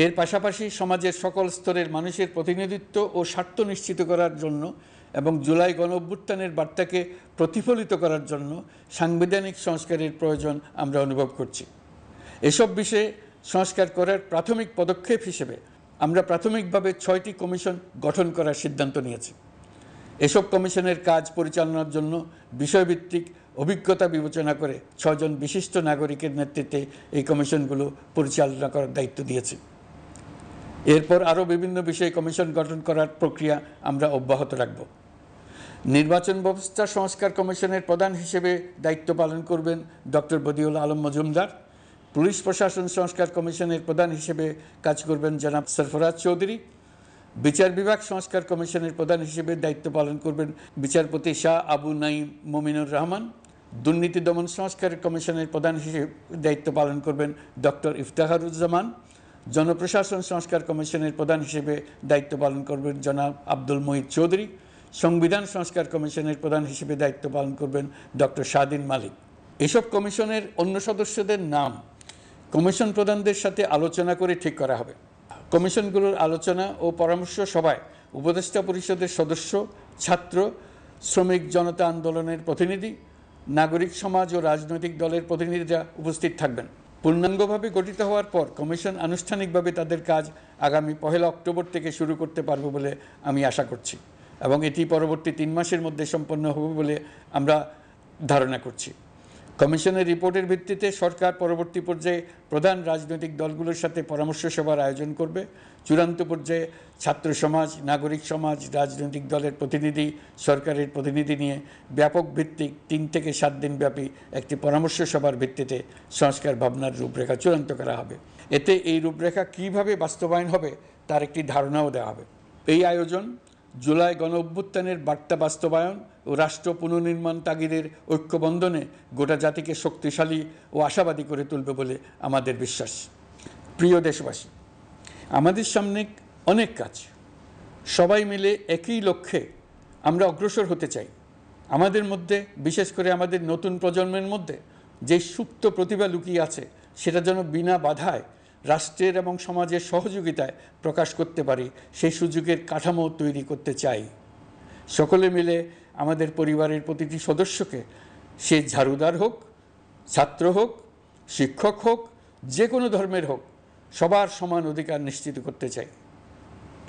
এর পাশাপাশি সমাজের সকল স্তরের মানুষের প্রতিনিধিত্ব ও স্বার্থ নিশ্চিত করার জন্য এবং জুলাই গণঅভ্যুত্থানের বার্তাকে প্রতিফলিত করার জন্য সাংবিধানিক সংস্কারের প্রয়োজন আমরা অনুভব করছি। এসব বিষয়ে সংস্কার করার প্রাথমিক পদক্ষেপ হিসেবে আমরা প্রাথমিকভাবে 6টি কমিশন গঠন করার সিদ্ধান্ত নিয়েছি। এসব কমিশনের কাজ পরিচালনার জন্য বিষয়ভিত্তিক অভিজ্ঞতা বিবেচনা করে 6 জন বিশিষ্ট নাগরিকের নেতৃত্বে এই কমিশনগুলো পরিচালনা করার দায়িত্ব দিয়েছি। এরপর আরও বিভিন্ন বিষয়ে কমিশন গঠন করার প্রক্রিয়া আমরা অব্যাহত রাখব। নির্বাচন ব্যবস্থা সংস্কার কমিশনের প্রধান হিসেবে দায়িত্ব পালন করবেন ডক্টর বদিউল আলম মজুমদার। পুলিশ প্রশাসন সংস্কার কমিশনের প্রধান হিসেবে কাজ করবেন জনাব সরফরাজ চৌধুরী। বিচার বিভাগ সংস্কার কমিশনের প্রধান হিসেবে দায়িত্ব পালন করবেন বিচারপতি শাহ আবু নাঈম মুমিনুর রহমান। দুর্নীতি দমন সংস্কার কমিশনের প্রধান হিসেবে দায়িত্ব পালন করবেন ডক্টর ইফতেখারুজ্জামান। জনপ্রশাসন সংস্কার কমিশনের প্রধান হিসেবে দায়িত্ব পালন করবেন জনাব আব্দুল মুহিত চৌধুরী। সংবিধান সংস্কার কমিশনের প্রধান হিসেবে দায়িত্ব পালন করবেন ডক্টর শাহদিন মালিক। এসব কমিশনের অন্য সদস্যদের নাম কমিশন প্রধানদের সাথে আলোচনা করে ঠিক করা হবে। কমিশনগুলোর আলোচনা ও পরামর্শ সভায় উপদেষ্টা পরিষদের সদস্য, ছাত্র, শ্রমিক জনতা আন্দোলনের প্রতিনিধি, নাগরিক সমাজ ও রাজনৈতিক দলের প্রতিনিধিরা উপস্থিত থাকবেন। পূর্ণাঙ্গভাবে গঠিত হওয়ার পর কমিশন আনুষ্ঠানিকভাবে তাদের কাজ আগামী 1 অক্টোবর থেকে শুরু করতে পারবে বলে আমি আশা করছি এবং এটি পরবর্তী 3 মাসের মধ্যে সম্পন্ন হবে বলে আমরা ধারণা করছি। কমিশনের রিপোর্টের ভিত্তিতে সরকার পরবর্তী পর্যায়ে প্রধান রাজনৈতিক দলগুলোর সাথে পরামর্শ সভার আয়োজন করবে। চূড়ান্ত পর্যায়ে ছাত্র সমাজ, নাগরিক সমাজ, রাজনৈতিক দলের প্রতিনিধি, সরকারের প্রতিনিধি নিয়ে ব্যাপক ভিত্তিক 3 থেকে 7 দিন ব্যাপী একটি পরামর্শ সভার ভিত্তিতে সংস্কার ভাবনার রূপরেখা চূড়ান্ত করা হবে। এতে এই রূপরেখা কীভাবে বাস্তবায়ন হবে তার একটি ধারণাও দেওয়া হবে। এই আয়োজন জুলাই গণঅভ্যুত্থানের বার্তা বাস্তবায়ন ও রাষ্ট্র পুনর্নির্মাণ তাগিদের ঐক্যবন্ধনে গোটা জাতিকে শক্তিশালী ও আশাবাদী করে তুলবে বলে আমাদের বিশ্বাস। প্রিয় দেশবাসী, আমাদের সামনে অনেক কাজ। সবাই মিলে একই লক্ষ্যে আমরা অগ্রসর হতে চাই। আমাদের মধ্যে, বিশেষ করে আমাদের নতুন প্রজন্মের মধ্যে যে সুপ্ত প্রতিভা লুকিয়ে আছে সেটা যেন বিনা বাধায় রাষ্ট্রের এবং সমাজের সহযোগিতায় প্রকাশ করতে পারি, সেই সুযোগের কাঠামো তৈরি করতে চাই। সকলে মিলে আমাদের পরিবারের প্রতিটি সদস্যকে, সে ঝাড়ুদার হোক, ছাত্র হোক, শিক্ষক হোক, যে কোনো ধর্মের হোক, সবার সমান অধিকার নিশ্চিত করতে চাই।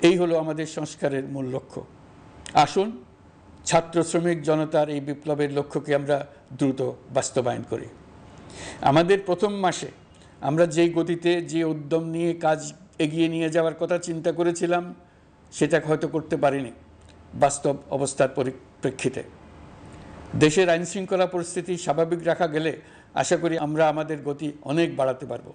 এই হলো আমাদের সংস্কারের মূল লক্ষ্য। আসুন ছাত্র শ্রমিক জনতার এই বিপ্লবের লক্ষ্যকে আমরা দ্রুত বাস্তবায়ন করি। আমাদের প্রথম মাসে আমরা যেই গতিতে, যে উদ্যম নিয়ে কাজ এগিয়ে নিয়ে যাওয়ার কথা চিন্তা করেছিলাম সেটা হয়তো করতে পারিনি বাস্তব অবস্থার পরিপ্রেক্ষিতে। দেশের আইনশৃঙ্খলা পরিস্থিতি স্বাভাবিক রাখা গেলে আশা করি আমরা আমাদের গতি অনেক বাড়াতে পারব।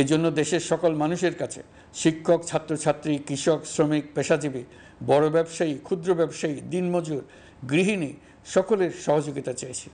এই জন্য দেশের সকল মানুষের কাছে শিক্ষক, ছাত্রছাত্রী, কৃষক, শ্রমিক, পেশাজীবী, বড় ব্যবসায়ী, ক্ষুদ্র ব্যবসায়ী, দিনমজুর, গৃহিণী সকলের সহযোগিতা চেয়েছি।